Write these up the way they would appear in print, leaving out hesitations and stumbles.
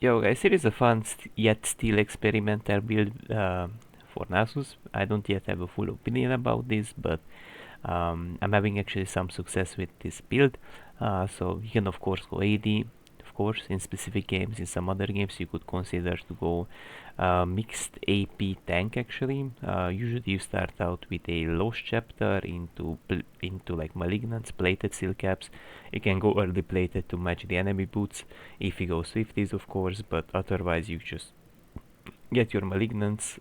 Yo guys, it is a fun yet still experimental build for nasus. I don't yet have a full opinion about this, but I'm having actually some success with this build. So you can of course go AD, of course in specific games. In some other games you could consider to go mixed AP tank actually. Usually you start out with a Lost Chapter into like Malignants, plated Seal Caps. You can go early plated to match the enemy boots if you go Swifties of course, but otherwise you just get your Malignants.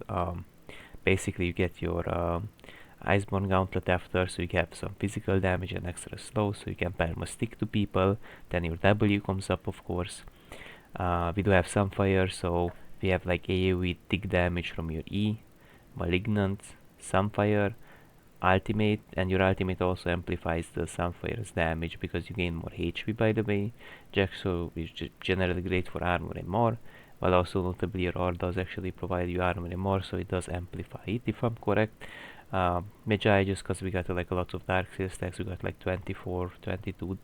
Basically you get your Iceborne Gauntlet after, so you have some physical damage and extra slow, so you can perma stick to people. Then your W comes up, of course. We do have Sunfire, so we have like AoE tick damage from your E, Malignant, Sunfire, Ultimate, and your Ultimate also amplifies the Sunfire's damage because you gain more HP by the way. Jaxo is generally great for armor and more, while also notably your R does actually provide you armor and more, so it does amplify it if I'm correct. Magi, just because we got like a lot of Dark Seal stacks, we got like 24, 22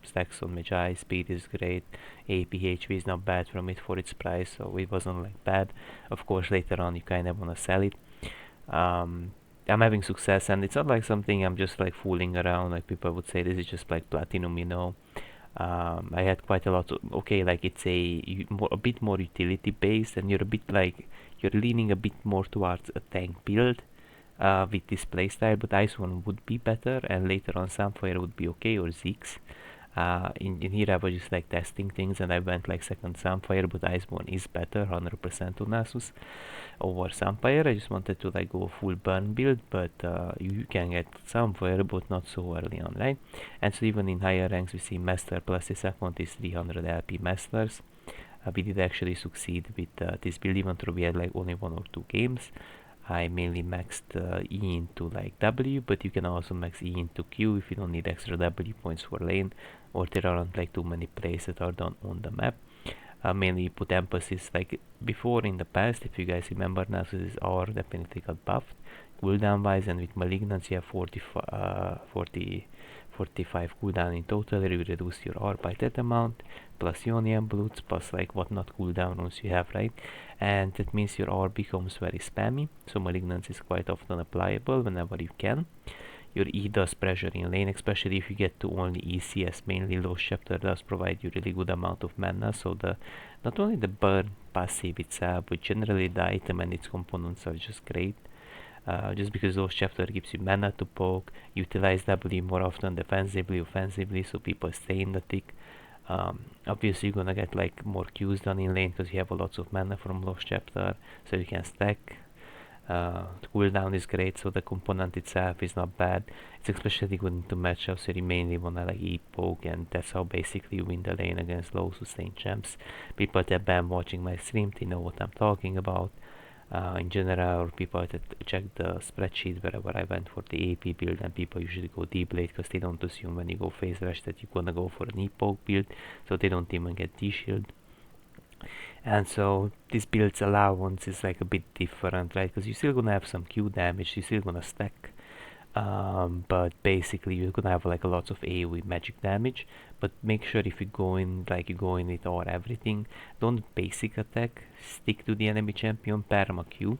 stacks on Magi. Speed is great, AP is not bad from it for its price, so it wasn't like bad. Of course later on you kinda wanna sell it. I'm having success, and it's not like something I'm just like fooling around like people would say this is just like platinum, you know. I had quite a lot of, okay, like it's a bit more utility based, and you're a bit like you're leaning a bit more towards a tank build with this playstyle, but Ice One would be better, and later on Sunfire would be okay, or Ziggs. In here I was just like testing things, and I went like second Sunfire, but Iceborne is better 100% on Nasus over Sunfire. I just wanted to like go full burn build, but you can get Sunfire, but not so early on, right? And so even in higher ranks we see Master plus his account is 300 LP Masters. We did actually succeed with this build, even though we had like only 1 or 2 games. I mainly maxed E into like W, but you can also max E into Q if you don't need extra W points for lane, or there aren't like too many plays that are done on the map. Mainly put emphasis like before in the past, if you guys remember, Nasus R definitely got buffed cooldown wise, and with Malignancy you have 45 cooldown in total. You reduce your R by that amount, plus Ionian Bloods, plus like what not cooldown runes you have, right? And that means your R becomes very spammy, so Malignancy is quite often applicable whenever you can. Your E does pressure in lane, especially if you get to only ECS. Mainly Lost Chapter does provide you really good amount of mana, so the not only the burn passive itself, but generally the item and its components are just great. Just because Lost Chapter gives you mana to poke, utilize W more often defensively, offensively, so people stay in the tick. Obviously you're gonna get like more Qs done in lane because you have lots of mana from Lost Chapter, so you can stack. The cooldown is great, so the component itself is not bad. It's especially good into matchups where you mainly wanna like eat poke, and that's how basically you win the lane against low sustained champs. People that been watching my stream, they know what I'm talking about. In general, people that check the spreadsheet wherever I went for the AP build, and people usually go D-Blade because they don't assume when you go phase rush that you're gonna go for an E-poke build, so they don't even get D-shield. And so this build's allowance is like a bit different, right? Because you're still gonna have some Q damage, you're still gonna stack, but basically you're gonna have like a lot of AoE magic damage. But make sure if you go in with or everything, don't basic attack, stick to the enemy champion perma Q,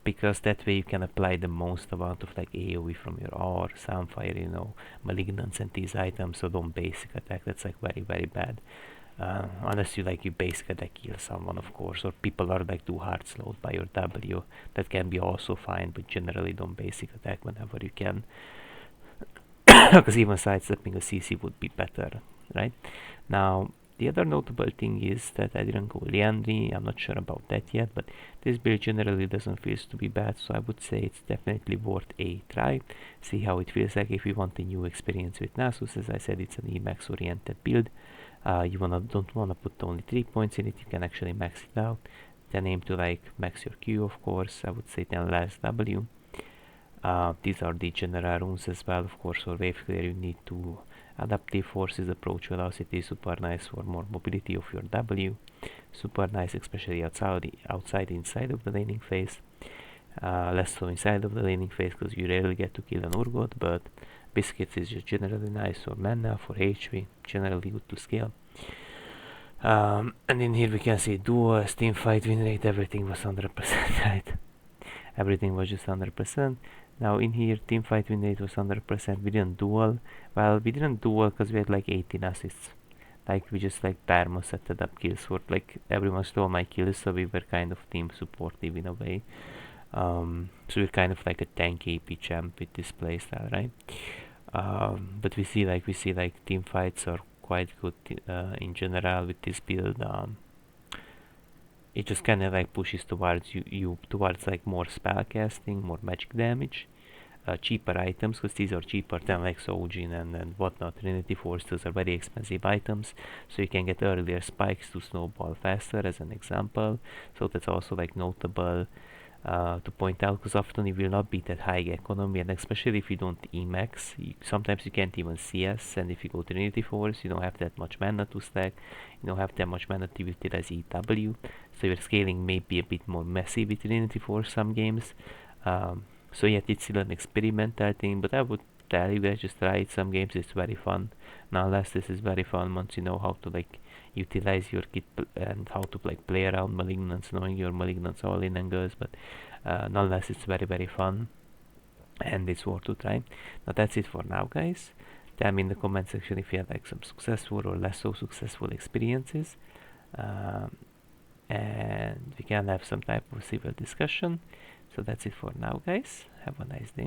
because that way you can apply the most amount of like AoE from your R, Sunfire, you know, Malignance and these items. So don't basic attack, that's like very very bad. Unless you basic attack kill someone, of course, or people are like too hard slowed by your W, that can be also fine, but generally don't basic attack whenever you can, because even sidestepping a CC would be better, right? Now the other notable thing is that I didn't go Leandry. I'm not sure about that yet, but this build generally doesn't feel to be bad, so I would say it's definitely worth a try. See how it feels like if you want a new experience with Nasus. As I said, it's an Emax oriented build. You don't wanna put only 3 points in it, you can actually max it out. Then aim to like max your Q, of course. I would say 10 less W. These are the general runes as well, of course. For wave clear you need to adaptive forces approach velocity, super nice for more mobility of your W. Super nice especially outside inside of the laning phase. Less so inside of the laning phase because you rarely get to kill an Urgot, but Biscuits is just generally nice for mana, for HP, generally good to scale. And in here we can see duos, team fight, win rate, everything was 100%, right? Everything was just 100%. Now in here, team fight win rate was 100%. We didn't duel. Well, we didn't duel because we had like 18 assists. Like we just like perma set up kills for like everyone stole my kills, so we were kind of team supportive in a way. So we're kind of like a tank AP champ with this playstyle, right? But we see like team fights are quite good in general with this build. It just kind of like pushes towards you towards like more spell casting, more magic damage, cheaper items because these are cheaper than like Sojin and whatnot. Trinity Force, those are very expensive items, so you can get earlier spikes to snowball faster as an example. So that's also like notable to point out because often you will not be that high economy, and especially if you don't Emax, sometimes you can't even CS, and if you go Trinity Force you don't have that much mana to stack, you don't have that much mana to utilize EW, so your scaling may be a bit more messy with Trinity Force some games. So yet it's still an experimental thing, but I would tell you guys just try it some games, it's very fun. Nonetheless, this is very fun once you know how to like utilize your kit and how to like play around malignants, knowing your malignants all in and goes, but nonetheless it's very fun and it's worth to try. Now that's it for now, guys. Tell me in the comment section if you had like some successful or less so successful experiences, and we can have some type of civil discussion. So that's it for now, guys. Have a nice day.